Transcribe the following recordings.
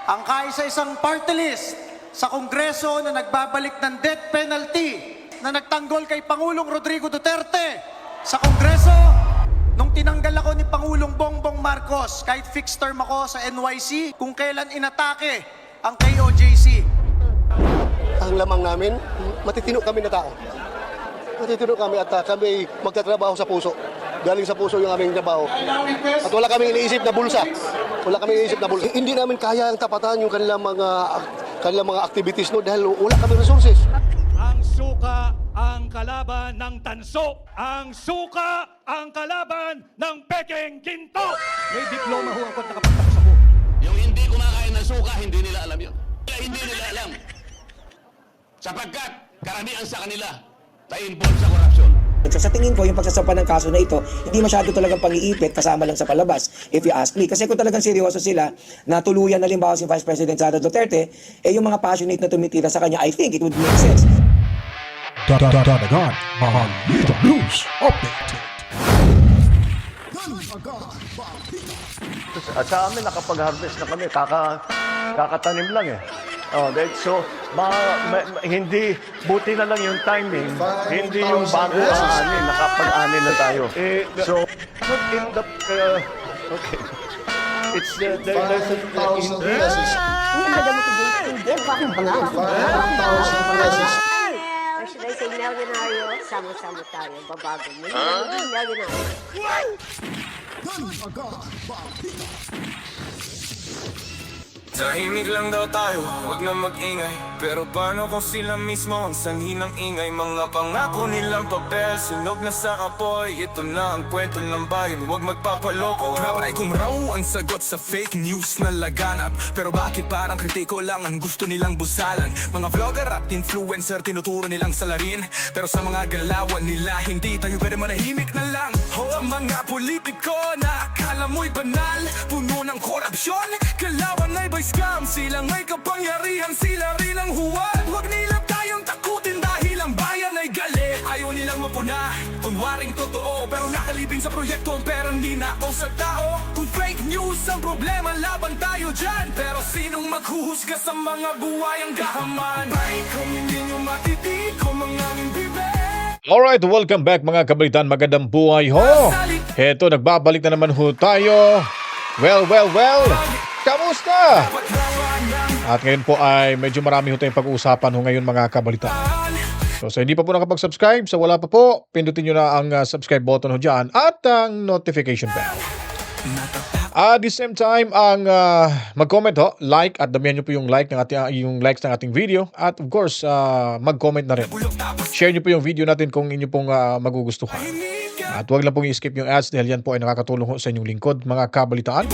ang kaisa-isang party list sa Kongreso na nagbabalik ng death penalty na nagtanggol kay Pangulong Rodrigo Duterte sa Kongreso nung tinanggal ako ni Pangulong Bongbong Marcos kahit fixed term ako sa NYC kung kailan inatake ang KOJC. Ang lamang namin, matitino kami na tao. Matitino kami at kami magtatrabaho sa puso. Galing sa puso yung aming trabaho. At wala kaming iniisip na bulsa. Wala kaming iniisip na bulsa. Hindi namin kaya ang tapatan yung kanilang mga activities no dahil wala kaming resources. Ang suka ang kalaban ng tanso. Ang suka ang kalaban ng peking ginto. May diploma ho ako at nakapagtapos ako. Yung hindi kumakain ng suka, hindi nila alam yun. Hindi nila alam. Sapagkat karamihan sa kanila na-involved sa korupsyon. So sa tingin ko, yung pagsasampa ng kaso na ito, hindi masyado talagang pang-iipit kasama lang sa palabas, if you ask me. Kasi kung talagang seryoso sila, na tuluyan na limbawa si Vice President Sara Duterte, yung mga passionate na tumitira sa kanya, I think it would make sense. Dadagan, Mahalita News Update. At sa amin, nakapag-harvest na kami, kakatanim lang eh. So, hindi, buti na lang yung timing, hindi yung bago aanin, nakapag-anin na tayo. So, in the, okay, it's there's Or should I say milyonaryo? Sama-sama tayo, babago mo. Milyonaryo. Tahimik lang daw tayo, wag na mag-ingay. Pero paano kung sila mismo ang sanhi ng ingay? Mga pangako nilang papel, sunog na sa apoy. Ito na ang kwento ng bayan, wag magpapaloko. Ay kung raw ang sagot sa fake news na laganap. Pero bakit parang kritiko lang ang gusto nilang busalan? Mga vlogger at influencer tinuturo nilang salarin. Pero sa mga galawan nila, hindi tayo pwede manahimik na lang. O ang mga politiko na akala mo'y banal, puno ng korupsyon, kalawan ay scam, sila nga'y kapangyarihan, sila rin ang huwad. Huwag nila tayong takutin dahil ang bayan ay galit. Ayaw nilang mapuna, kunwaring totoo, pero nakalibing sa proyekto ang perang ninakaw sa tao. Kung fake news ang problema, laban tayo dyan. Pero sinong maghuhusga sa mga buwayang gahaman? Ay kung hindi nyo matitig ko mga bibig. Alright, welcome back mga kabalitan. Magandang buhay ho. Heto, nagbabalik na naman ho tayo. Well. Kamusta? At ngayon po ay medyo marami ho tayong pag-uusapan ho ngayon mga kabalitan. So sa hindi pa po nakapag-subscribe, sa wala pa po, pindutin nyo na ang subscribe button ho dyan at ang notification bell. At the same time, ang mag-comment ho, like at damihan nyo po yung yung likes ng ating video. At of course, mag-comment na rin. Share nyo po yung video natin kung inyo pong magugustuhan. At huwag lang pong i-skip yung ads dahil yan po ay nakakatulong ho sa inyong lingkod, mga kabalitaan.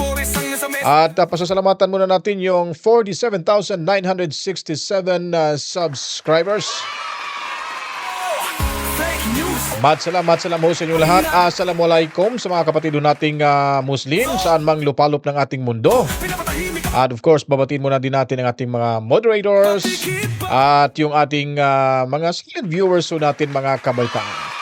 At pasasalamatan muna natin yung 47,967 subscribers. Matsalam ho sa inyong lahat. Assalamualaikum sa mga kapatid nating Muslim saan mang lupalop ng ating mundo. At of course, babatiin muna din natin ang ating mga moderators at yung ating mga silent viewers ho natin mga kabalitaan.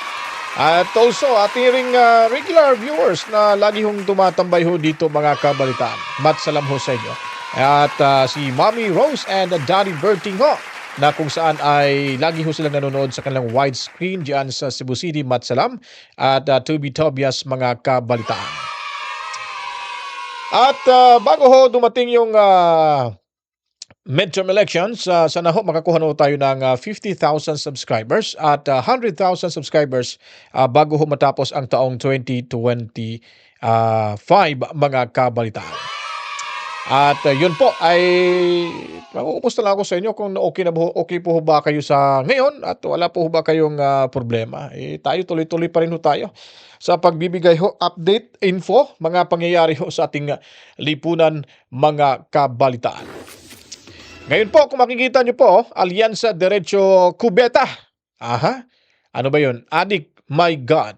At also, ating ring regular viewers na lagi hong tumatambay ho dito mga kabalitaan. Matsalam ho sa inyo. At si Mommy Rose and Daddy Berting ho, na kung saan ay lagi ho silang nanonood sa kanilang widescreen diyan sa Cebu City, Matsalam. At Tubi Tobias mga kabalitaan. At bago ho dumating yung midterm elections, sana ho makakuha na tayo ng 50,000 subscribers at 100,000 subscribers bago ho matapos ang taong 2025 mga kabalitaan. At yun po ay mag-uumusta lang ako sa inyo kung okay po ba kayo sa ngayon at wala po ba kayong problema. Tayo tuloy-tuloy pa rin ho tayo sa pagbibigay ho update info, mga pangyayari ho sa ating lipunan mga kabalitaan. Ngayon po, kung makikita nyo po, Alianza Derecho Cubeta. Aha. Ano ba yun? Addict, my God.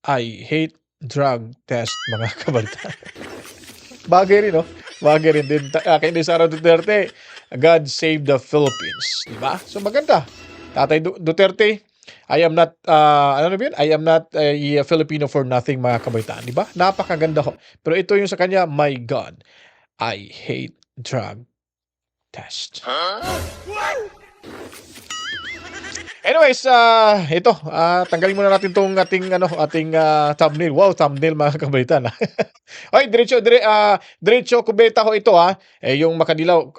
I hate drug test, mga kabalitaan. Bagay rin, no? Bagay rin din. Kay Sara Duterte, God save the Philippines. Diba? So maganda. Tatay Duterte, I am not, I am not a Filipino for nothing, mga kabalitaan. Diba? Napakaganda ho. Pero ito yung sa kanya, my God, I hate drug test. Anyways, ito, tanggalin muna natin tong ating thumbnail. Wow, thumbnail mga kabalitan. Oy, diretso kubeta ho ito yung Makadilaw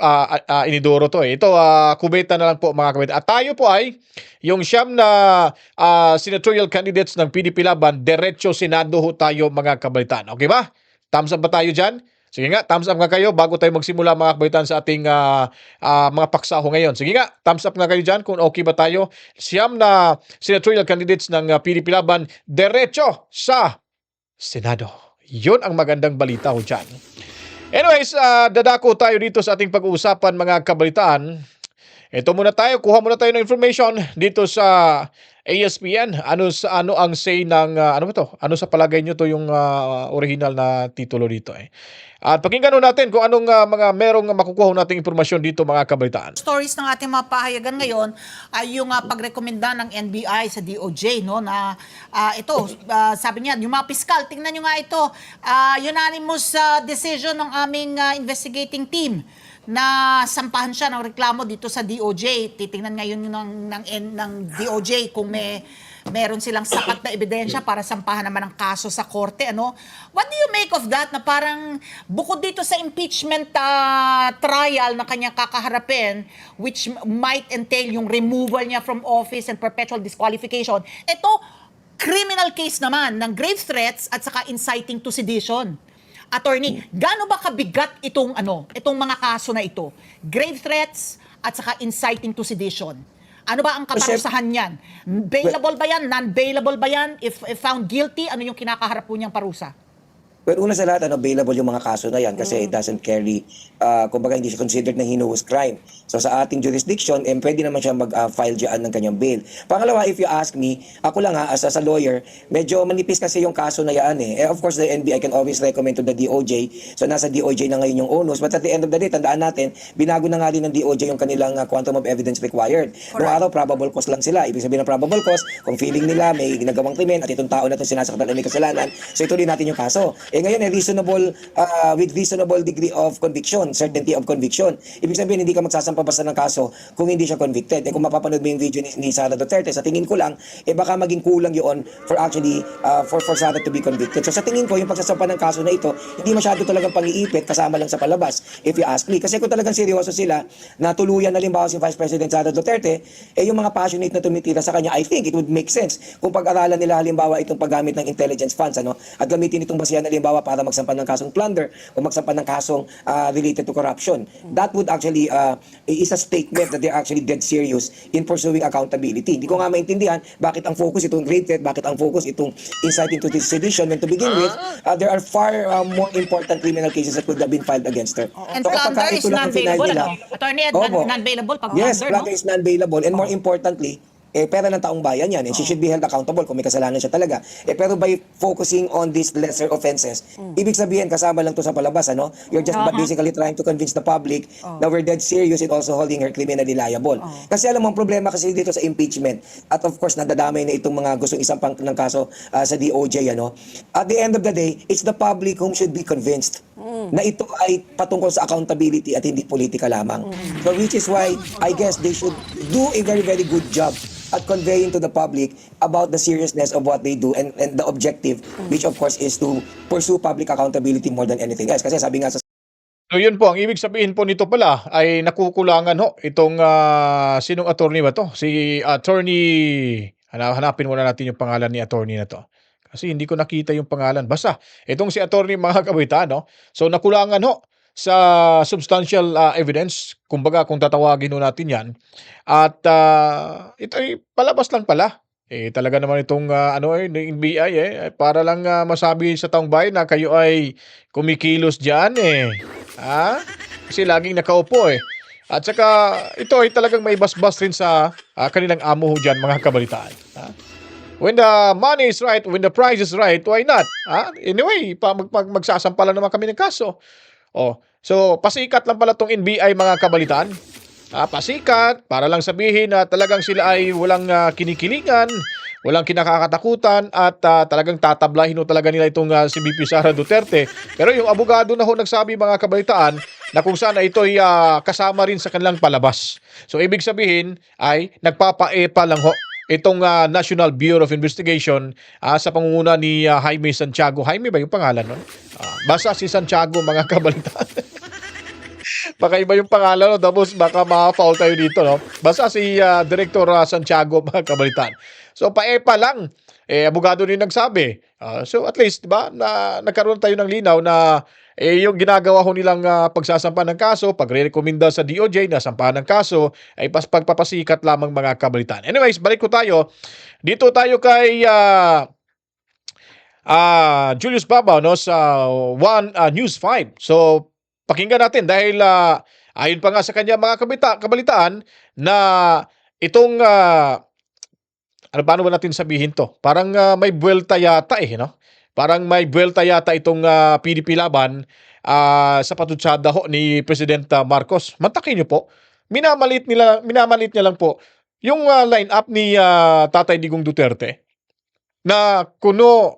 inidoro to eh. Ito kubeta na lang po mga kabalitan. At tayo po ay yung siyam na senatorial candidates ng PDP Laban, diretso Senado ho tayo mga kabalitan. Okay ba? Thumbs up ba tayo diyan? Sige nga, thumbs up nga kayo bago tayo magsimula mga kabaitan sa ating mga paksaho ngayon. Sige nga, thumbs up nga kayo dyan kung okay ba tayo. Siyam na senatorial candidates ng PDP Laban, diretso sa Senado. Yun ang magandang balita ho dyan. Anyways, dadako tayo dito sa ating pag-uusapan mga kabalitaan. Ito muna tayo, kuha muna tayo ng information dito sa ASPN. Ano ang say ng ano ba to? Ano sa palagay nyo to yung original na titulo dito eh. At pakinggan natin kung anong mga merong makukuha nating impormasyon dito mga kabalitaan. Stories ng ating mga pahayagan ngayon ay yung pagrekomenda ng NBI sa DOJ no na ito sabi niya yung mga piskal tingnan niyo nga ito unanimous decision ng aming investigating team na sampahan siya ng reklamo dito sa DOJ. Titingnan ngayon ng DOJ kung meron silang sapat na ebidensya para sampahan naman ang kaso sa korte. Ano? What do you make of that? Na parang bukod dito sa impeachment trial na kanyang kakaharapin, which might entail yung removal niya from office and perpetual disqualification, ito, criminal case naman ng grave threats at saka inciting to sedition. Attorney, gaano ba kabigat itong mga kaso na ito? Grave threats at saka inciting to sedition. Ano ba ang kaparusahan niyan? Bailable ba yan? Non-bailable ba yan? If found guilty, ano yung kinakaharap po niyang parusa? Well, una sa lahat, bailable yung mga kaso na yan kasi it doesn't carry, kumbaga hindi siya considered na heinous crime. So sa ating jurisdiction, pwede naman siya mag-file dyan ng kanyang bail. Pangalawa, if you ask me, ako lang as a lawyer, medyo manipis kasi yung kaso na yan eh. Of course, the NBI can always recommend to the DOJ. So nasa DOJ na ngayon yung onus. But at the end of the day, tandaan natin, binago na nga din ng DOJ yung kanilang quantum of evidence required. Noong araw, probable cause lang sila. Ibig sabihin ng probable cause, kung feeling nila may ginagawang krimen at itong tao na itong sinasaktan na may kasalanan, so ituloy natin yung kaso. Ngayon, with reasonable degree of conviction, certainty of conviction. Ibig sabihin, hindi ka magsasampa basta ng kaso kung hindi siya convicted. Kung mapapanood mo yung video ni Sara Duterte, sa tingin ko lang, baka maging kulang yun for actually, for Sara to be convicted. So sa tingin ko, yung pagsasampa ng kaso na ito, hindi masyado talagang pang-iipit, kasama lang sa palabas, if you ask me. Kasi kung talagang seryoso sila, na tuluyan na limbawa si Vice President Sara Duterte, yung mga passionate na tumitira sa kanya, I think it would make sense kung pag-aralan nila halimbawa itong paggamit ng intelligence funds, at gamitin itong basihan na halimbawa para magsampan ng kasong plunder o magsampan ng kasong related to corruption. That would actually is a statement that they're actually dead serious in pursuing accountability. Hindi ko nga maintindihan bakit ang focus itong grade threat, bakit ang focus itong inciting to sedition when to begin with, there are far more important criminal cases that could have been filed against her. And plunder is non-bailable, Attorney, non-bailable pag yes, plunder, plunder is non-bailable and more importantly, pera ng taong bayan yan. And she should be held accountable kung may kasalanan siya talaga. Pero by focusing on these lesser offenses, ibig sabihin, kasama lang to sa palabas, You're just basically trying to convince the public na we're dead serious in also holding her criminally liable. Kasi alam mo, ang problema kasi dito sa impeachment, at of course, nadadamay na itong mga gustong isang ng kaso sa DOJ, At the end of the day, it's the public whom should be convinced na ito ay patungkol sa accountability at hindi politika lamang. So which is why, I guess, they should do a very, very good job at conveying to the public about the seriousness of what they do and the objective, which of course is to pursue public accountability more than anything else. Kasi sabi nga sa So yun po, ang ibig sabihin po nito pala ay nakukulangan itong sinong attorney ba to? Si attorney, hanapin muna natin yung pangalan ni attorney na to. Kasi hindi ko nakita yung pangalan. Basta, itong si attorney mga kabitan, So nakulangan sa substantial evidence, kumbaga kung tatawagin natin yan. At ito ay palabas lang pala. Talaga naman itong ng NBI para lang masabi sa taong bayan na kayo ay kumikilos diyan Kasi laging nakaupo At saka ito ay talagang may basbas rin sa kanilang amo diyan mga kabalitaan. When the money is right, when the price is right, why not? Anyway, magsasampalan naman kami ng kaso. So pasikat lang pala tong NBI mga kabalitaan. Pasikat para lang sabihin na talagang sila ay walang kinikilingan, walang kinakatakutan at talagang tatablahin ho talaga nila itong si VP Sara Duterte. Pero yung abogado na ho nagsabi mga kabalitaan na kung saan ito'y kasama rin sa kanilang palabas. So ibig sabihin ay nagpapa-EPA lang ho itong National Bureau of Investigation sa pangunguna ni Jaime Santiago. Jaime ba yung pangalan nun? Basta si Santiago mga kabalitaan. Baka iba yung pangalan, no? Tapos baka ma-foul tayo dito, no? Basta si Director Santiago mga kabalitaan. So pa-EPA lang. Abogado rin nagsabi. So at least, diba, na nagkaroon tayo ng linaw na yung ginagawa ho nilang pagsasampa ng kaso, pagre-rekomenda sa DOJ na sampahan ng kaso, ay pagpapasikat lamang mga kabalitaan. Anyways, balik ko tayo. Dito tayo kay Julius Babaw, no, sa One News 5. So, pakinggan natin dahil ayon pa nga sa kanya mga kabalitaan na itong paano ba natin sabihin to? Parang may buwelta yata no? Parang may buwelta yata itong PDP laban sa patutsada ho ni President Marcos. Mantakin niyo po. Minamalit niya lang po yung line-up ni Tatay Digong Duterte na kuno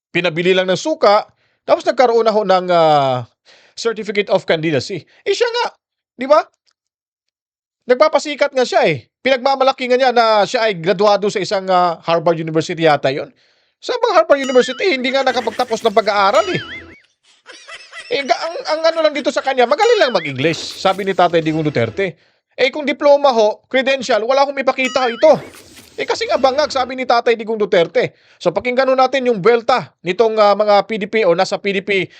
pinabili lang ng suka tapos nagkaroon na ho ng Certificate of Candidacy. Siya nga, di ba? Nagpapasikat nga siya Pinagmamalaki nga niya na siya ay graduado sa isang Harvard University yata yon. Sa mga Harvard University, hindi nga nakapagtapos ng pag-aaral ang ano lang dito sa kanya, magaling lang mag-English, sabi ni Tatay Digong Duterte. Kung diploma ho, credential, wala akong ipakita ito. Kasi nga bangag, sabi ni Tatay Digong Duterte. So pakinggan natin yung buwelta nitong mga PDP o nasa PDP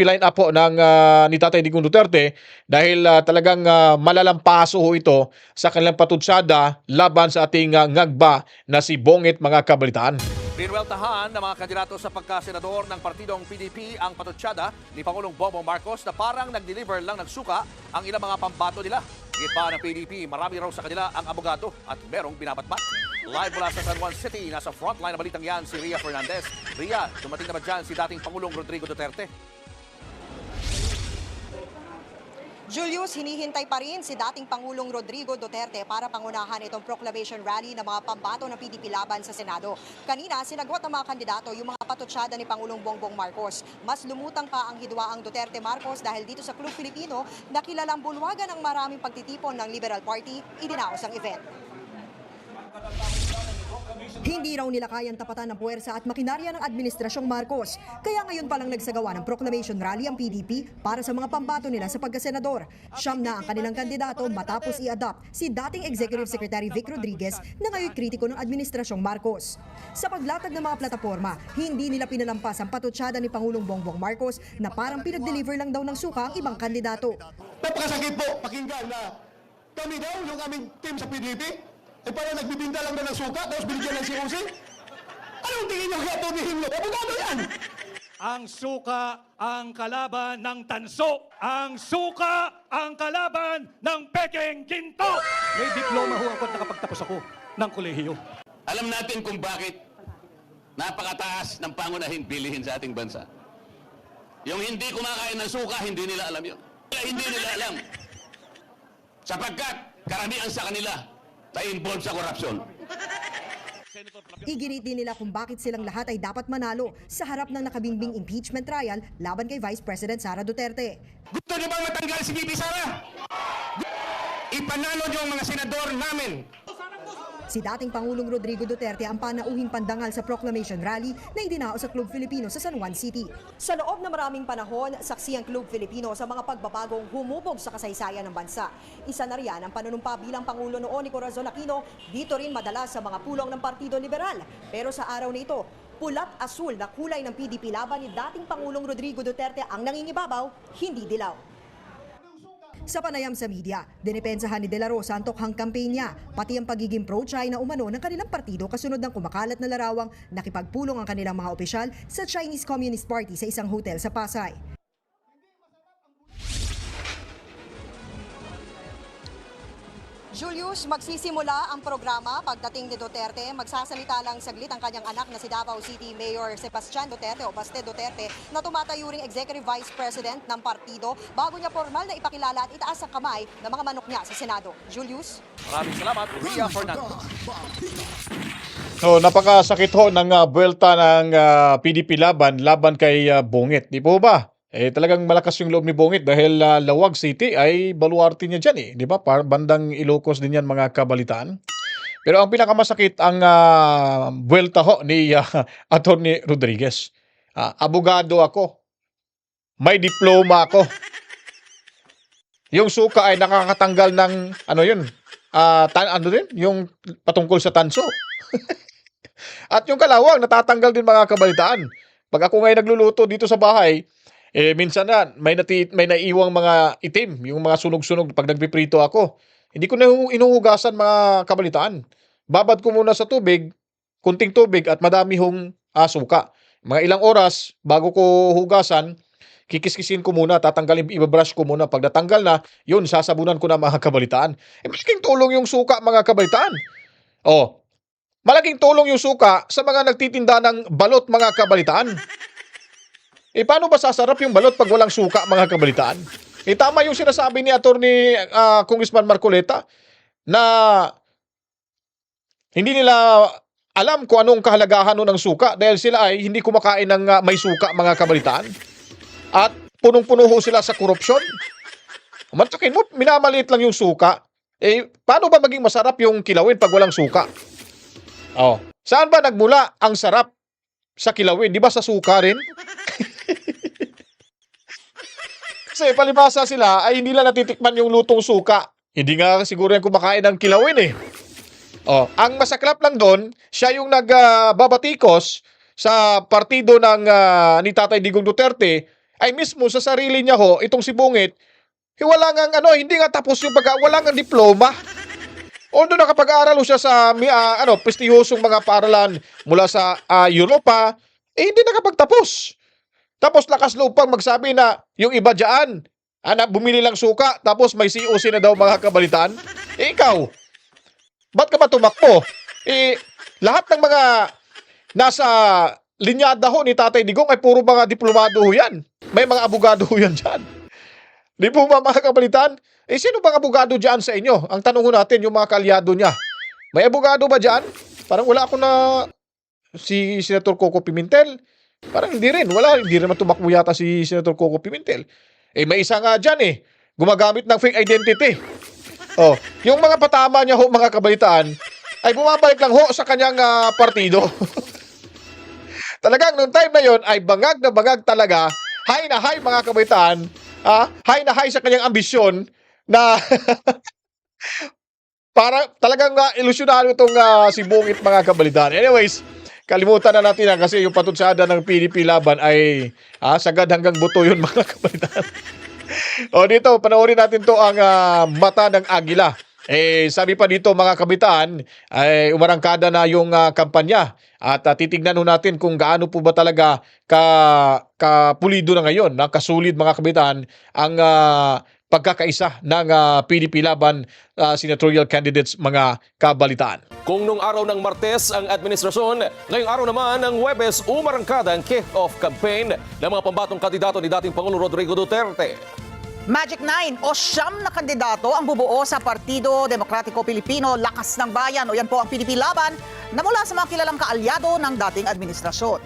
line-up po ng ni Tatay Digong Duterte dahil talagang malalampaso ho ito sa kanilang patutsada laban sa ating ngagba na si Bongit mga kabalitaan. Pinweltahan ng mga kandidato sa pagkasenador ng partidong PDP ang patutsada ni Pangulong Bongbong Marcos na parang nag-deliver lang ng suka ang ilang mga pambato nila. Git pa ng PDP, marami raw sa kanila ang abogado at merong binabatbat. Live mula sa San Juan City, nasa frontline na balitang yan si Ria Fernandez. Ria, dumating na ba dyan si dating Pangulong Rodrigo Duterte? Julius, hinihintay pa rin si dating Pangulong Rodrigo Duterte para pangunahan itong proclamation rally ng mga pambato ng PDP laban sa Senado. Kanina, sinagot ng mga kandidato yung mga patutsada ni Pangulong Bongbong Marcos. Mas lumutang pa ang hidwaang Duterte Marcos dahil dito sa Club Filipino, nakilalang bulwagan ng maraming pagtitipon ng Liberal Party, idinaos ang event. Hindi raw nila kayang tapatan ng puwersa at makinarya ng Administrasyong Marcos. Kaya ngayon palang nagsagawa ng proclamation rally ang PDP para sa mga pambato nila sa pagkasenador. Siyam na ang kanilang kandidato matapos i-adopt si dating Executive Secretary Vic Rodriguez na ngayon kritiko ng Administrasyong Marcos. Sa paglatag ng mga plataforma, hindi nila pinalampas ang patutsada ni Pangulong Bongbong Marcos na parang pinag-deliver lang daw ng suka ang ibang kandidato. Napakasakit po pakinggan na kami daw, yung aming team sa PDP, parang nagbibinta lang na ng suka, tapos binigyan ng COC? Anong tingin nyo kaya tumihim nyo? Abogado yan! Ang suka ang kalaban ng tanso. Ang suka ang kalaban ng pekeng ginto. May diploma ho ako at nakapagtapos ako ng kolehiyo. Alam natin kung bakit napakataas ng pangunahing bilihin sa ating bansa. Yung hindi kumakain ng suka, hindi nila alam yun. Hindi nila alam. Sapagkat karamihan sa kanila na-involve sa korupsyon. Iginit din nila kung bakit silang lahat ay dapat manalo sa harap ng nakabimbing impeachment trial laban kay Vice President Sara Duterte. Gusto niyo bang matanggal si VP Sara? Ipanalo niyo ang mga senador namin. Si dating Pangulong Rodrigo Duterte ang panauhing pandangal sa proclamation rally na idinao sa Club Filipino sa San Juan City. Sa loob ng maraming panahon, saksi ang Club Filipino sa mga pagbabagong humubog sa kasaysayan ng bansa. Isa na riyan ang panunumpa bilang Pangulo noon ni Corazon Aquino, dito rin madalas sa mga pulong ng Partido Liberal. Pero sa araw na ito, pulat-asul na kulay ng PDP laban ni dating Pangulong Rodrigo Duterte ang nangingibabaw, hindi dilaw. Sa panayam sa media, dinepensahan ni De La Rosa ang tokhang kampanya, pati ang pagiging pro-China umano ng kanilang partido kasunod ng kumakalat na larawang nakipagpulong ang kanilang mga opisyal sa Chinese Communist Party sa isang hotel sa Pasay. Julius, magsisimula ang programa pagdating ni Duterte. Magsasalita lang saglit ang kanyang anak na si Davao City Mayor Sebastian Duterte o Baste Duterte na tumatayo ring Executive Vice President ng partido bago niya formal na ipakilala at itaas ang kamay ng mga manok niya sa Senado. Julius? Maraming salamat, Ria Fernandez. So, napakasakit ho ng buwelta ng PDP laban kay Bungit. Di po ba? Talagang malakas yung loob ni Bungit dahil Lawag City ay baluarte niya dyan eh. Di ba? Bandang Ilocos din yan mga kabalitaan. Pero ang pinakamasakit ang buwelta ho ni Atty. Rodriguez. Abogado ako. May diploma ako. Yung suka ay nakakatanggal ng ano yun? Ano din? Yung patungkol sa tanso. At yung kalawang natatanggal din mga kabalitaan. Pag ako ngayon nagluluto dito sa bahay, minsan na may naiiwang mga itim, yung mga sunog-sunog pag nagpiprito ako. Hindi ko na inuhugasan mga kabalitaan. Babad ko muna sa tubig, kunting tubig at madami hong suka. Mga ilang oras bago ko hugasan, kikiskisin ko muna, tatanggalin, ibabrush ko muna. Pag natanggal na, yun, sasabunan ko na mga kabalitaan. Malaking tulong yung suka mga kabalitaan. Malaking tulong yung suka sa mga nagtitinda ng balot mga kabalitaan. Paano ba sasarap yung balot pag walang suka mga kabalitaan? Tama yung sinasabi ni Atty. Congressman Marcoleta na hindi nila alam kung anong kahalagahan ng suka dahil sila ay hindi kumakain ng may suka mga kabalitaan. At punong-puno ho sila sa korupsyon. Mantakin mo, minamaliit lang yung suka. Paano ba maging masarap yung kilawin pag walang suka? Saan ba nagmula ang sarap sa kilawin? Di ba sa suka rin? Kasi palibasa sila ay hindi lang natitikman yung lutong suka. Hindi nga siguro yung kumakain ng kilawin eh. Ang masaklap lang doon, siya yung nagbabatikos sa partido ng ni Tatay Digong Duterte ay mismo sa sarili niya ho, itong si Bungit, wala nga hindi nga tapos yung wala nga diploma. Although nakapag-aaral siya sa prestihosong mga paaralan mula sa Europa, hindi nakapagtapos. Tapos lakas loob pang magsabi na yung iba dyan, bumili lang suka, tapos may COC na daw mga kabalitaan. Ikaw, ba't ka ba tumakbo? Lahat ng mga nasa linyada ho ni Tatay Digong ay puro mga diplomado ho yan. May mga abogado ho yan dyan. Di po ba mga kabalitaan? Sino bang abogado dyan sa inyo? Ang tanong ho natin, yung mga kaalyado niya. May abogado ba dyan? Parang wala ako na si Senator Coco Pimentel. Parang hindi rin. Hindi rin tumakbo yata si Senator Coco Pimentel. May isa nga dyan gumagamit ng fake identity. Yung mga patama niya ho, mga kabalitaan, ay bumabalik lang ho sa kanyang partido. Talagang noong time na yon ay bangag na bangag talaga. High na high mga kabalitaan. High na high sa kanyang ambisyon na para talagang ilusyonado itong si Bungit mga kabalitaan. Anyways, kalimutan na natin kasi yung patutsada ng PDP laban ay sagad hanggang buto yun mga kabalitaan. Dito, panoorin natin to ang mata ng agila. Sabi pa dito mga kabitaan, ay umarangkada na yung kampanya at titignan natin kung gaano po ba talaga kapulido na ngayon, kasulid mga kabitaan ang pagkakaisa ng PDP laban senatorial candidates mga kabalitaan. Kung nung araw ng Martes ang administrasyon, ngayong araw naman ng Huwebes umarangkada ang kick-off campaign ng mga pambatong kandidato ni dating Pangulong Rodrigo Duterte. Magic 9 o siyam na kandidato ang bubuo sa Partido Demokratiko Pilipino Lakas ng Bayan o yan po ang PDP laban na mula sa mga kilalang kaalyado ng dating administrasyon.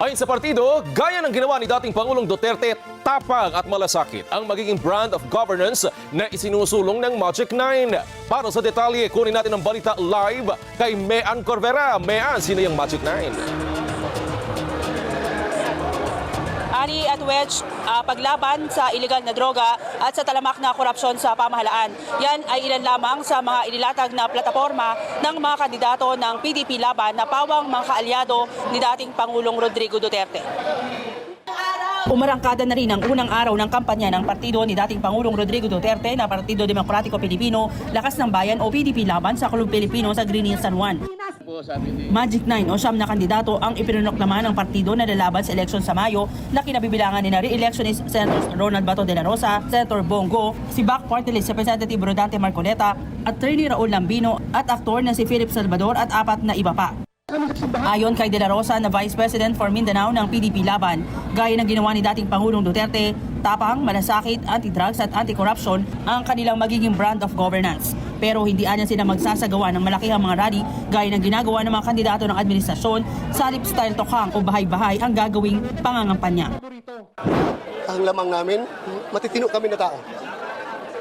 Ayon sa partido, gaya ng ginawa ni dating Pangulong Duterte, tapang at malasakit ang magiging brand of governance na isinusulong ng Magic 9. Para sa detalye, kunin natin ang balita live kay Mean Corvera. Mean, sino yung Magic 9? Ani at wedge, paglaban sa iligal na droga at sa talamak na korupsyon sa pamahalaan. Yan ay ilan lamang sa mga inilatag na plataforma ng mga kandidato ng PDP laban na pawang mga kaalyado ni dating Pangulong Rodrigo Duterte. Umarangkada na rin ang unang araw ng kampanya ng partido ni dating Pangulong Rodrigo Duterte na Partido Demokratiko Pilipino Lakas ng Bayan o PDP laban sa Club Pilipino sa Green Hills, San Juan. Magic 9 o siyam na kandidato ang ipinunok naman ng partido na lalaban sa eleksyon sa Mayo na kinabibilangan ni na re-electionist Senators Ronald Bato de la Rosa, Senator Bongo, si Bac Party List Representative Rodante Marcoleta, Attorney Raul Lambino at aktor na si Philip Salvador at apat na iba pa. Ayon kay De La Rosa na Vice President for Mindanao ng PDP laban, gaya ng ginawa ni dating Pangulong Duterte, tapang, malasakit, anti-drugs at anti-corruption ang kanilang magiging brand of governance. pero hindi anya sila magsasagawa ng malakihang mga rally gaya ng ginagawa ng mga kandidato ng administrasyon sa lip style tokhang o bahay-bahay ang gagawing pangangampanya. Ang lamang namin, matitino kami na tao.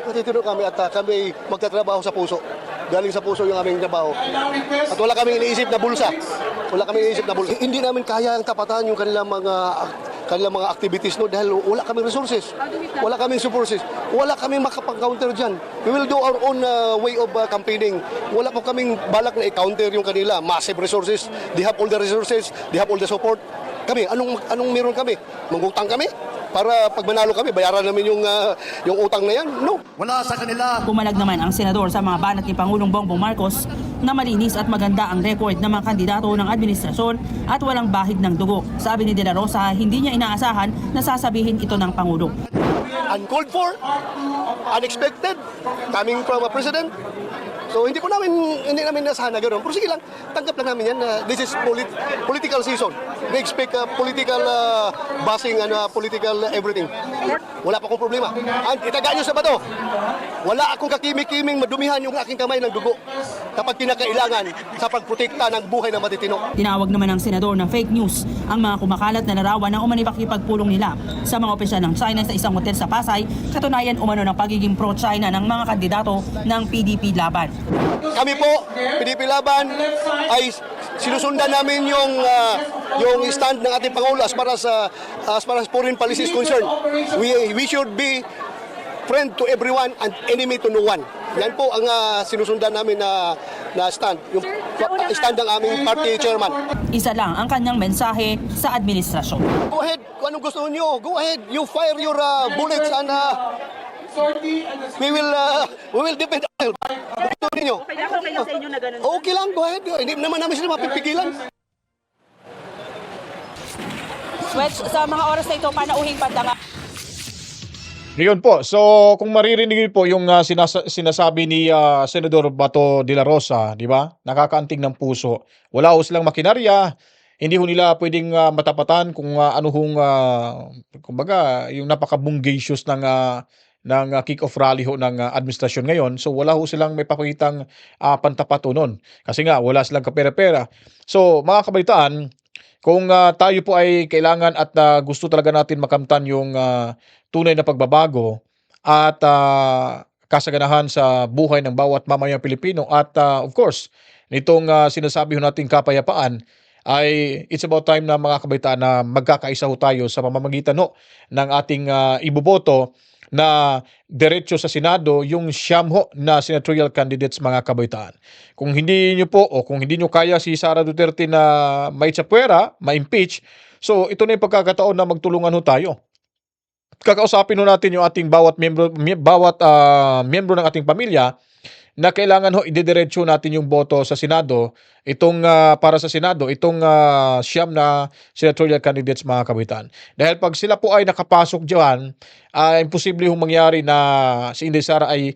Matitino kami at kami magtatrabaho sa puso. Galing sa puso yung aming trabaho. At wala kaming iniisip na bulsa. Wala kaming iniisip na bulsa. Hindi namin kaya ang tapatan yung kanilang mga activities no dahil wala kaming resources. Wala kaming resources. Wala kaming makapag-counter dyan. We will do our own way of campaigning. Wala po kaming balak na i-counter yung kanila. Massive resources. They have all the resources. They have all the support. Kami, anong meron kami? Mangutang kami? Para pag manalo kami, bayaran namin yung utang na yan? No. Wala sa kanila. Pumalag naman ang senador sa mga banat ni Pangulong Bongbong Marcos na malinis at maganda ang record ng mga kandidato ng administrasyon at walang bahid ng dugo. Sabi ni De La Rosa, hindi niya inaasahan na sasabihin ito ng Pangulo. Uncalled for, unexpected, coming from a president. So hindi namin nasahan na gano'n. Pero sige lang, tanggap lang namin yan. This is political season. They expect political bashing and political everything. Wala pa akong problema. And itagaan nyo sa bato. Wala akong kakimik-kiming madumihan yung aking kamay ng dugo kapag kinakailangan sa pagprotekta ng buhay ng matitino. Tinawag naman ng senador na fake news ang mga kumakalat na larawan ng umani pakipagpulong nila sa mga opisyal ng China sa isang hotel sa Pasay, katunayan umano ng pagiging pro-China ng mga kandidato ng PDP Laban. Kami po, PDP Laban, ay sinusundan namin yung stand ng ating Pangulo as far as foreign policy is concerned. We should be friend to everyone and enemy to no one. Yan po ang sinusundan namin na stand, yung stand ng aming party chairman. Isa lang ang kanyang mensahe sa administrasyon. Go ahead, kung anong gusto niyo, go ahead, you fire your bullets and we will defend ourselves. Gusto niyo? Okay lang, go ahead. Hindi naman namin sila mapipigilan. Switch sa mga oras na ito, panauhing pandangan. Ngayon po, so kung maririnig po yung sinasabi ni Senador Bato de la Rosa, di ba? Nakakaanting ng puso. Wala ho silang makinarya, hindi ho nila pwedeng matapatan kung ano hong, kumbaga, yung napaka-bungacious ng kick-off rally ho ng administrasyon ngayon. So wala ho silang may papakitang pantapat ho nun. Kasi nga, wala silang kapera-pera. So mga kabalitaan, kung tayo po ay kailangan at gusto talaga natin makamtan yung tunay na pagbabago at kasaganahan sa buhay ng bawat mamayang Pilipino at of course, nitong sinasabi ho nating kapayapaan, ay it's about time na mga kabaitaan na magkakaisa ho tayo sa pamamagitan ho ng ating iboboto na diretso sa Senado yung siyam ho na senatorial candidates mga kabaitaan. Kung hindi nyo po o kung hindi nyo kaya si Sara Duterte na may tsapwera, ma-impeach, so ito na yung pagkakataon na magtulungan ho tayo. Kakausapin ho natin yung ating bawat miyembro ng ating pamilya na kailangan ho idediretso natin yung boto sa Senado, itong para sa Senado, itong siyam na senatorial candidates mga kabitan. Dahil pag sila po ay nakapasok diyan, imposible hong mangyari na si Inday Sara ay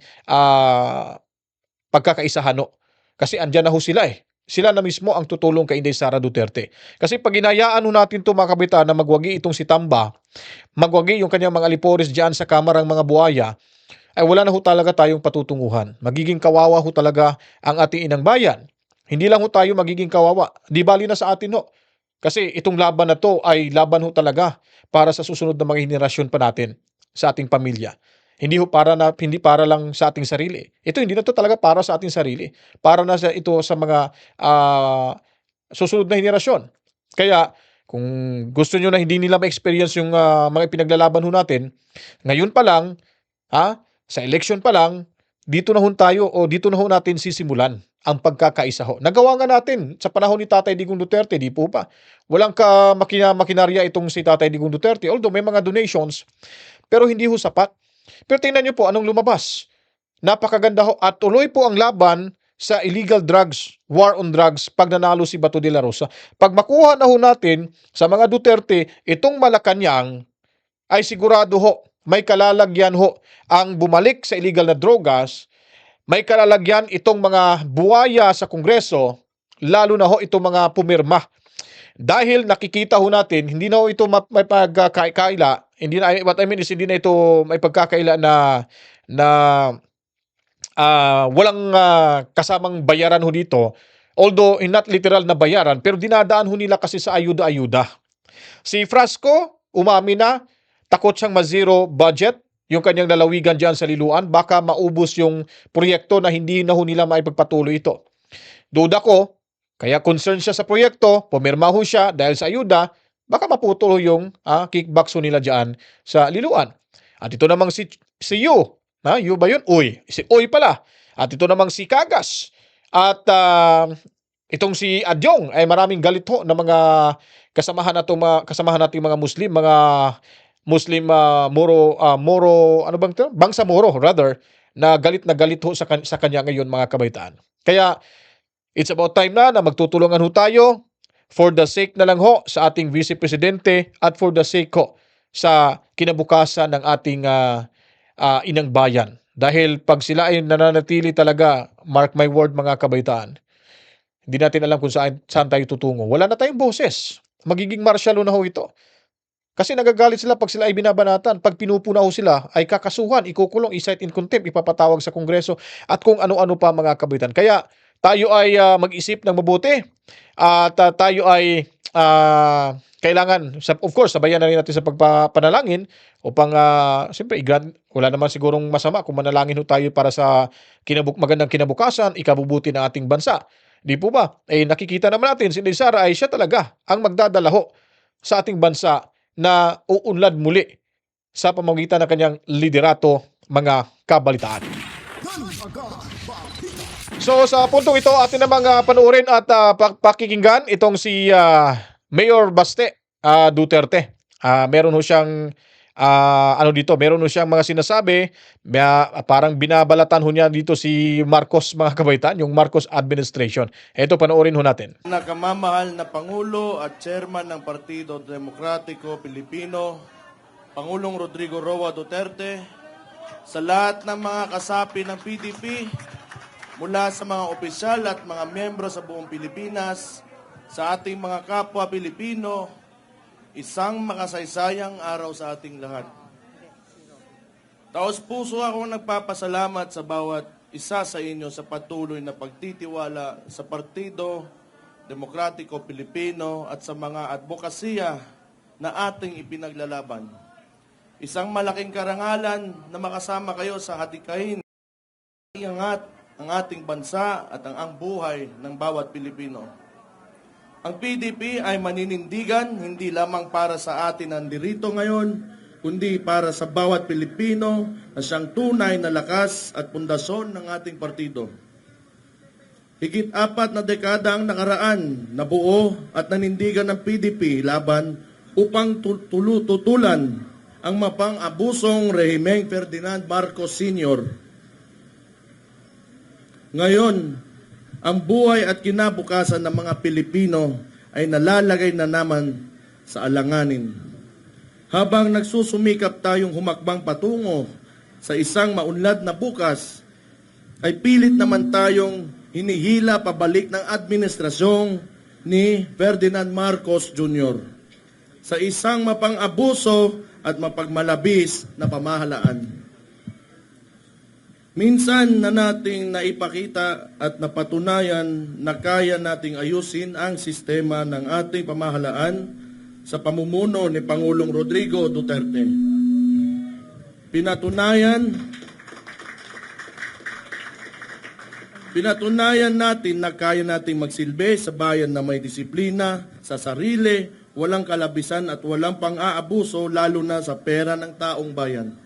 pagkakaisahan ho. Kasi andyan na ho sila eh. Sila na mismo ang tutulong kay Inday Sara Duterte. Kasi pag inayaan natin ito mga kabitan na magwagi itong si Tamba, magwagi yung kanyang mga alipores dyan sa kamarang mga buhaya, ay wala na ho talaga tayong patutunguhan. Magiging kawawa ho talaga ang ating inang bayan. Hindi lang ho tayo magiging kawawa. Di bali na sa atin ho. Kasi itong laban na to ay laban ho talaga para sa susunod na mga henerasyon pa natin sa ating pamilya. Hindi para lang sa ating sarili. Ito hindi na to talaga para sa ating sarili. Para na ito sa mga susunod na henerasyon. Kaya kung gusto nyo na hindi nila ma-experience yung mga pinaglalaban ho natin, ngayon pa lang, sa election pa lang, dito na ho tayo o dito na ho natin sisimulan ang pagkakaisa ho. Nagawa nga natin sa panahon ni Tatay Digong Duterte, di po pa. Walang makinarya itong si Tatay Digong Duterte, although may mga donations, pero hindi ho sapat. Pero tingnan nyo po anong lumabas. Napakaganda ho at tuloy po ang laban sa illegal drugs, war on drugs, pag nanalo si Bato de la Rosa. Pag makuha na ho natin sa mga Duterte, itong Malacanang ay sigurado ho, may kalalagyan ho ang bumalik sa illegal na drogas, may kalalagyan itong mga buwaya sa Kongreso, lalo na ho itong mga pumirma. Dahil nakikita ho natin, hindi na ho ito may pagkakaila, what I mean is hindi na ito may pagkakaila na walang kasamang bayaran ho dito. Although not literal na bayaran, pero dinadaan ho nila kasi sa ayuda-ayuda. Si Frasco, umami na, takot siyang ma-zero budget yung kanyang lalawigan dyan sa Liloan. Baka maubos yung proyekto na hindi na ho nila maipagpatuloy ito. Duda ko, kaya concerned siya sa proyekto, pumirma ho siya dahil sa ayuda, baka maputol ho yung kickbacks ho nila dyan sa Liloan. At ito namang si Yu, Yu ba yun? Uy, si Uy pala. At ito namang si Kagas. At itong si Adyong ay maraming galit ho ng mga kasamahan nating mga Muslim Moro ano bang ito? Bangsa Moro rather na galit ho sa kanya ngayon mga kabaitaan. Kaya it's about time na magtutulungan ho tayo for the sake na lang ho sa ating Vice Presidente at for the sake ho sa kinabukasan ng ating inang bayan. Dahil pag sila ay nananatili talaga, mark my word mga kabaitaan, hindi natin alam kung saan tayo tutungo. Wala na tayong boses. Magiging martial law na ho ito. Kasi nagagalit sila pag sila ay binabanatan. Pag pinupuna ho sila, ay kakasuhan, ikukulong, i-cite in contempt, ipapatawag sa Kongreso, at kung ano-ano pa mga kabaitan. Kaya tayo ay mag-isip ng mabuti at tayo ay kailangan, of course, sabayan na rin natin sa pagpapanalangin upang, siyempre, wala naman sigurong masama kung manalangin ho tayo para sa magandang kinabukasan, ikabubuti ng ating bansa. Di po ba? Nakikita naman natin, si Sara ay siya talaga ang magdadala ho sa ating bansa na uunlad muli sa pamamagitan ng kanyang liderato, mga kabalitaan. So sa puntong ito, atin namang panoorin at pakikinggan itong si Mayor Baste Duterte. Meron ho siyang meron ho siyang mga sinasabi, parang binabalatan ho niya dito si Marcos mga kabaitan, yung Marcos administration. Ito, panoorin ho natin. Nakamamahal na Pangulo at Chairman ng Partido Demokratiko Pilipino, Pangulong Rodrigo Roa Duterte, sa lahat ng mga kasapi ng PDP, mula sa mga opisyal at mga miyembro sa buong Pilipinas, sa ating mga kapwa Pilipino, isang makasaysayang araw sa ating lahat. Taos puso ako nagpapasalamat sa bawat isa sa inyo sa patuloy na pagtitiwala sa Partido Demokratiko Pilipino at sa mga advokasya na ating ipinaglalaban. Isang malaking karangalan na makasama kayo sa hatikain iangat ang ating bansa at ang buhay ng bawat Pilipino. Ang PDP ay maninindigan hindi lamang para sa atin ang dirito ngayon, kundi para sa bawat Pilipino na siyang tunay na lakas at pundasyon ng ating partido. Higit 4 na dekada ang nakaraan na buo at nanindigan ng PDP laban upang tutulan ang mapang-abusong rehimeng Ferdinand Marcos Sr. Ngayon, ang buhay at kinabukasan ng mga Pilipino ay nalalagay na naman sa alanganin. Habang nagsusumikap tayong humakbang patungo sa isang maunlad na bukas, ay pilit naman tayong hinihila pabalik ng administrasyong ni Ferdinand Marcos Jr. sa isang mapang-abuso at mapagmalabis na pamahalaan. Minsan na nating naipakita at napatunayan na kaya nating ayusin ang sistema ng ating pamahalaan sa pamumuno ni Pangulong Rodrigo Duterte. Pinatunayan natin na kaya nating magsilbi sa bayan na may disiplina, sa sarili, walang kalabisan at walang pang-aabuso lalo na sa pera ng taong bayan.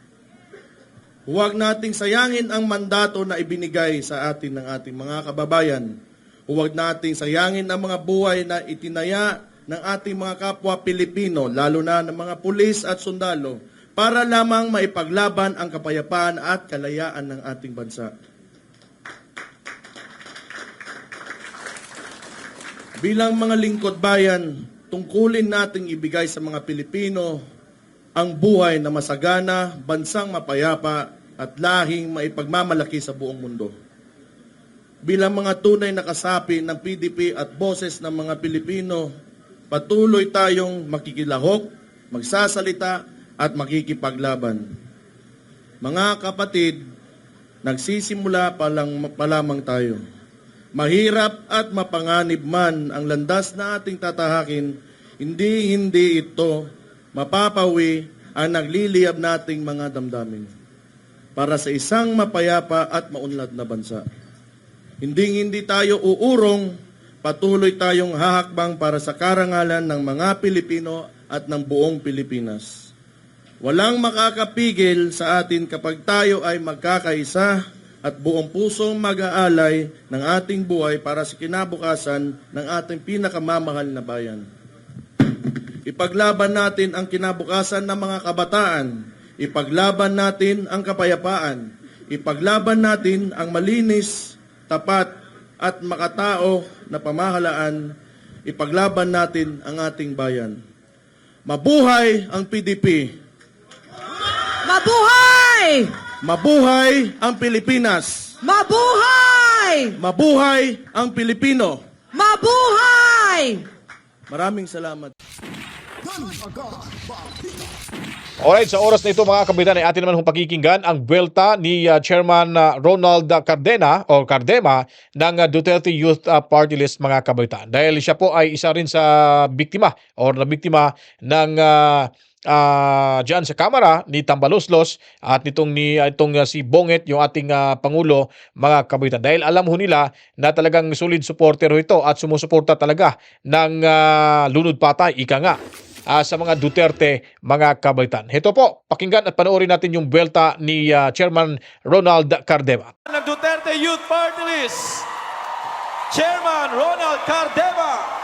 Huwag nating sayangin ang mandato na ibinigay sa atin ng ating mga kababayan. Huwag nating sayangin ang mga buhay na itinaya ng ating mga kapwa Pilipino, lalo na ng mga pulis at sundalo, para lamang maipaglaban ang kapayapaan at kalayaan ng ating bansa. Bilang mga lingkod bayan, tungkulin nating ibigay sa mga Pilipino ang buhay na masagana, bansang mapayapa, at lahing maipagmamalaki sa buong mundo. Bilang mga tunay na kasapi ng PDP at boses ng mga Pilipino, patuloy tayong makikilahok, magsasalita, at makikipaglaban. Mga kapatid, nagsisimula pa lamang tayo. Mahirap at mapanganib man ang landas na ating tatahakin, hindi ito mapapawi ang nagliliyab nating mga damdamin para sa isang mapayapa at maunlad na bansa. Hindi tayo uurong, patuloy tayong hahakbang para sa karangalan ng mga Pilipino at ng buong Pilipinas. Walang makakapigil sa atin kapag tayo ay magkakaisa at buong pusong mag-aalay ng ating buhay para sa kinabukasan ng ating pinakamamahal na bayan. Ipaglaban natin ang kinabukasan ng mga kabataan. Ipaglaban natin ang kapayapaan. Ipaglaban natin ang malinis, tapat at makatao na pamahalaan. Ipaglaban natin ang ating bayan. Mabuhay ang PDP! Mabuhay! Mabuhay ang Pilipinas! Mabuhay! Mabuhay ang Pilipino! Mabuhay! Maraming salamat. Alright, sa oras na ito mga kabitan ay atin naman hong pakikinggan ang buwelta ni Chairman Ronald Cardema ng Duterte Youth Party List mga kabitan. Dahil siya po ay isa rin sa biktima o nabiktima ng diyan sa Kamara ni Tambaloslos at itong si Bonget, yung ating Pangulo mga kabitan. Dahil alam ho nila na talagang solid supporter ho ito at sumusuporta talaga ng lunod patay, ika nga, sa mga Duterte mga kabitan. Ito po, pakinggan at panoorin natin yung buwelta ni Chairman Ronald Cardema. Ng Duterte Youth Party List, Chairman Ronald Cardema.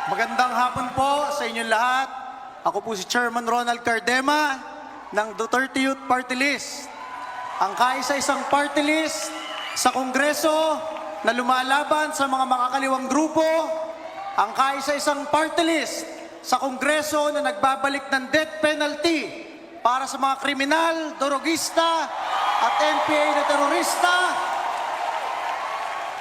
Magandang hapon po sa inyong lahat. Ako po si Chairman Ronald Cardema ng Duterte Youth Party List. Ang kaisa-isang party list sa Kongreso na lumalaban sa mga makakaliwang grupo. Ang kaisa-isang party list sa Kongreso na nagbabalik ng death penalty para sa mga kriminal, dorogista at NPA na terorista.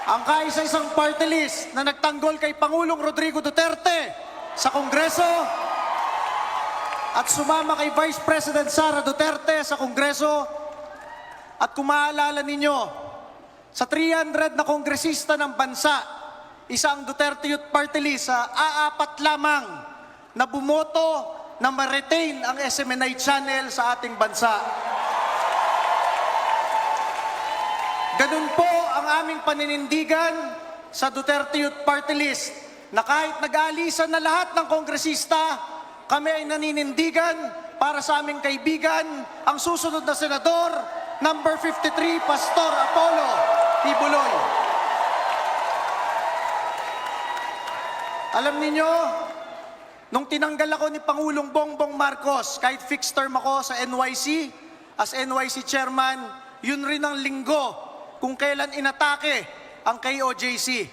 Ang kaisa-isang party list na nagtanggol kay Pangulong Rodrigo Duterte sa Kongreso at sumama kay Vice President Sara Duterte sa Kongreso. At kung maalala ninyo, sa 300 na kongresista ng bansa, isang Duterte Youth Party List sa aapat lamang na bumoto na ma-retain ang SMNI channel sa ating bansa. Ganun po ang aming paninindigan sa Duterte Youth Party List na kahit nag-aalisan na lahat ng kongresista, kami ay naninindigan para sa aming kaibigan, ang susunod na senador, number 53, Pastor Apollo Tibuloy. Alam niyo, nung tinanggal ako ni Pangulong Bongbong Marcos, kahit fixed term ako sa NYC, as NYC chairman, yun rin ang linggo kung kailan inatake ang KOJC.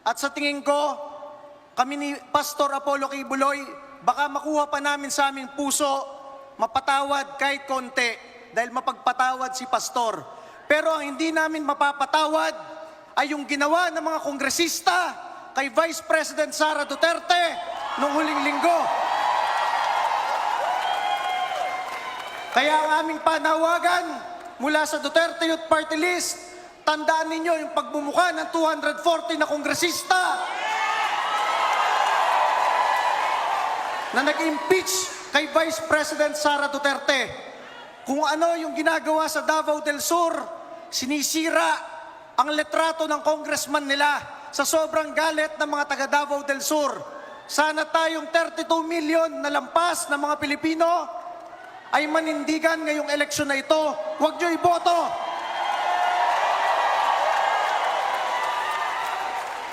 At sa tingin ko, kami ni Pastor Apollo Tibuloy, baka makuha pa namin sa aming puso, mapatawad kahit konti, dahil mapagpatawad si Pastor. Pero ang hindi namin mapapatawad ay yung ginawa ng mga kongresista kay Vice President Sara Duterte noong huling linggo. Kaya ang aming panawagan mula sa Duterte Youth Party List, tandaan ninyo yung pagbumuka ng 240 na kongresista na nag-impeach kay Vice President Sara Duterte. Kung ano yung ginagawa sa Davao del Sur, sinisira ang letrato ng congressman nila sa sobrang galit ng mga taga Davao del Sur. Sana tayong 32 million na lampas ng mga Pilipino ay manindigan ngayong eleksyon na ito. Huwag nyo iboto.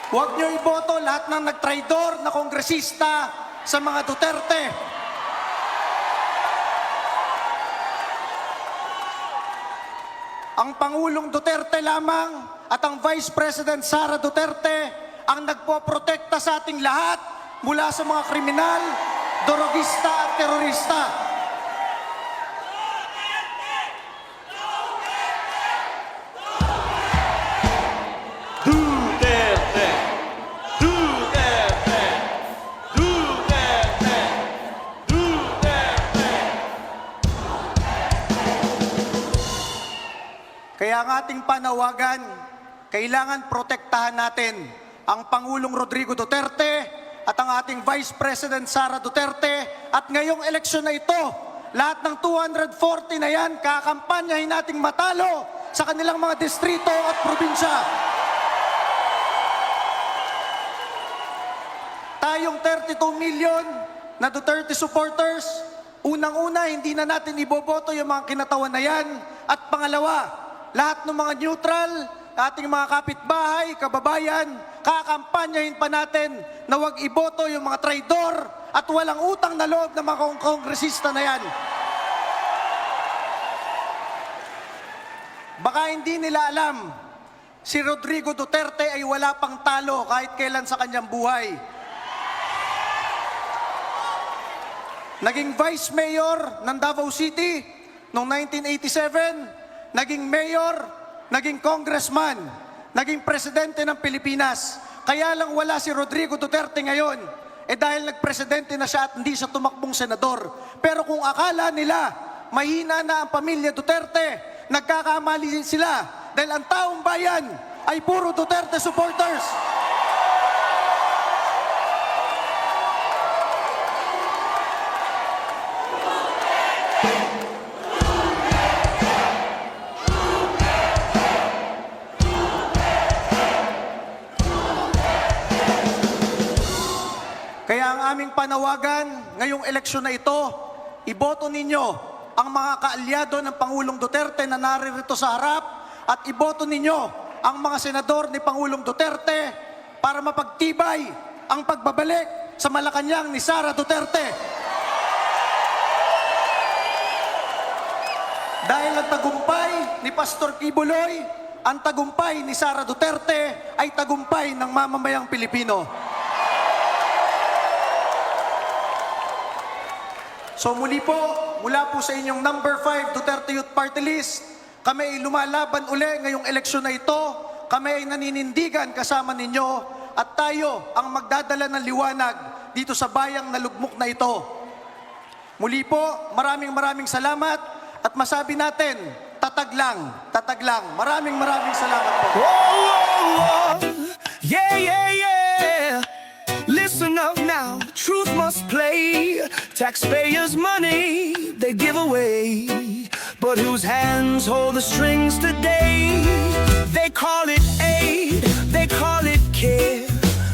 Huwag nyo iboto lahat ng nagtraidor na kongresista sa mga Duterte. Ang Pangulong Duterte lamang at ang Vice President Sara Duterte ang nagpoprotekta sa ating lahat mula sa mga kriminal, dorogista at terorista. Duterte! Duterte! Duterte! Duterte! Kaya ang ating panawagan, kailangan protektahan natin ang Pangulong Rodrigo Duterte at ang ating Vice President Sara Duterte. At ngayong eleksyon na ito, lahat ng 240 na yan, kakampanyahin nating matalo sa kanilang mga distrito at probinsya. Tayong 32 million na Duterte supporters, unang-una, hindi na natin iboboto yung mga kinatawan na yan. At pangalawa, lahat ng mga neutral, ating mga kapitbahay, kababayan, kakampanyahin pa natin na wag iboto yung mga traidor at walang utang na loob ng mga kongresista na yan. Baka hindi nila alam, si Rodrigo Duterte ay wala pang talo kahit kailan sa kanyang buhay. Naging Vice Mayor ng Davao City noong 1987, naging Mayor, naging Congressman, naging Presidente ng Pilipinas. Kaya lang wala si Rodrigo Duterte ngayon, dahil nagpresidente na siya at hindi siya tumakbong senador. Pero kung akala nila, mahina na ang pamilya Duterte, nagkakamali sila dahil ang taong bayan ay puro Duterte supporters. Kaya ang aming panawagan ngayong eleksyon na ito, iboto ninyo ang mga kaalyado ng Pangulong Duterte na naririto sa harap at iboto ninyo ang mga senador ni Pangulong Duterte para mapagtibay ang pagbabalik sa Malacanang ni Sara Duterte. Dahil ang tagumpay ni Pastor Kibuloy, ang tagumpay ni Sara Duterte ay tagumpay ng mamamayang Pilipino. So muli po, mula po sa inyong number 5 Duterte Youth Party List, kami ay lumalaban uli ngayong eleksyon na ito. Kami ay naninindigan kasama ninyo at tayo ang magdadala ng liwanag dito sa bayang nalugmok na ito. Muli po, maraming salamat at masabi natin, tatag lang, tatag lang. Maraming salamat po. Yeah, yeah, yeah. Listen up now, truth must play. Taxpayers' money they give away, but whose hands hold the strings today? They call it aid, they call it care,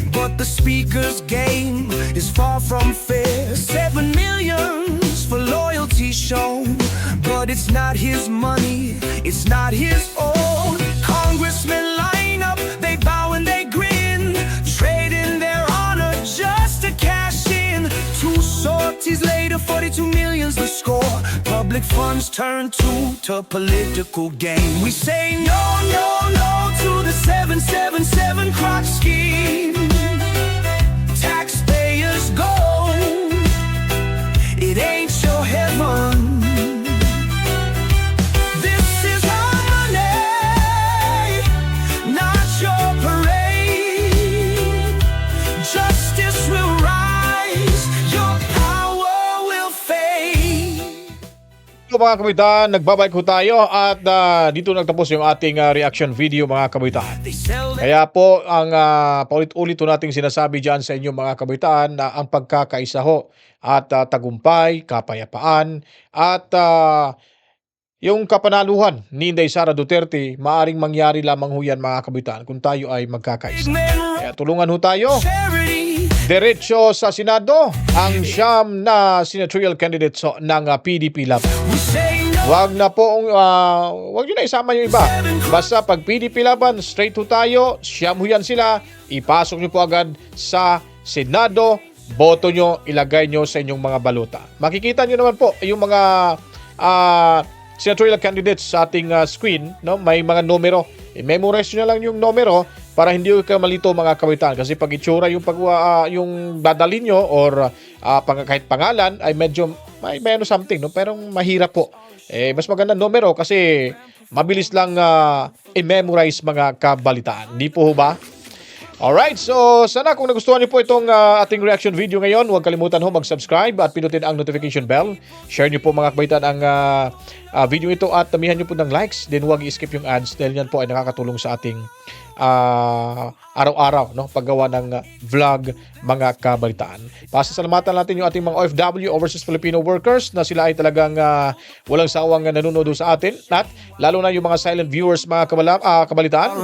but the speaker's game is far from fair. 7 million for loyalty shown, but it's not his money, it's not his own. Congressmen line up, they bow and they grin, trading their honor just to cash in. 2 sorties later, 42 million's the score. Public funds turn to political gain. We say no, no, no to the 777 crotch scheme. Taxpayers go, it ain't your heaven. This is our money, not your parade. Justice will rise, your power will fade. So mga kabitan, nagbabalik ko tayo at dito nagtapos yung ating reaction video mga kabitan. Kaya po ang paulit-ulit nating sinasabi dyan sa inyo mga kabitan na ang pagkakaisa ho at tagumpay, kapayapaan at yung kapanaluhan ni Inday Sara Duterte maaring mangyari lamang ho yan mga kabitan kung tayo ay magkakaisa. Kaya tulungan ho tayo. Diretso sa Senado ang siyam na senatorial candidates ng PDP Laban. Wag na po, wag nyo na isama yung iba. Basta pag PDP Laban, straight ho tayo, siyam ho yan sila, ipasok nyo po agad sa Senado, boto nyo, ilagay nyo sa inyong mga balota. Makikita nyo naman po yung mga senatorial candidates sa ating screen, no? May mga numero. I-memorize nyo na lang yung numero para hindi kayo malito mga kawitan. Kasi pag itsura yung, yung dadalin nyo or kahit pangalan ay medyo may something, no? Pero mahirap po. Mas maganda numero kasi mabilis lang i-memorize mga kabalitaan. Hindi po ba? Alright, so sana kung nagustuhan niyo po itong ating reaction video ngayon, huwag kalimutan ho mag-subscribe at pinutin ang notification bell. Share niyo po mga kabaitan ang video ito at tamihan niyo po ng likes. Then huwag i-skip yung ads dahil yan po ay nakakatulong sa ating araw-araw, no, paggawa ng vlog, mga kabalitaan. Pasasalamatan natin yung ating mga OFW, Overseas Filipino Workers, na sila ay talagang walang sawang nanonood sa atin. At lalo na yung mga silent viewers, mga kabalitaan.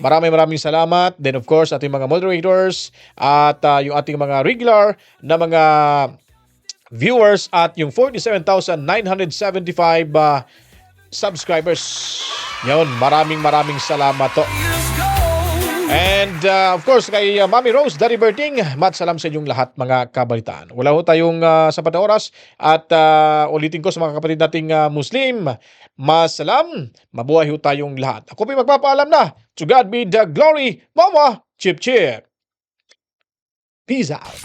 Maraming salamat. Then of course, ating mga moderators at yung ating mga regular na mga viewers at yung 47,975 subscribers. Yun, maraming salamat to. And of course, kay Mami Rose, Daddy Berting, salam sa inyong lahat, mga kabalitaan. Wala ho tayong sapat na oras at ulitin ko sa mga kapatid nating Muslim, masalam, mabuhay ho tayong lahat. Ako po'y magpapaalam na. To God be the glory. Mama, chip chip. Peace out.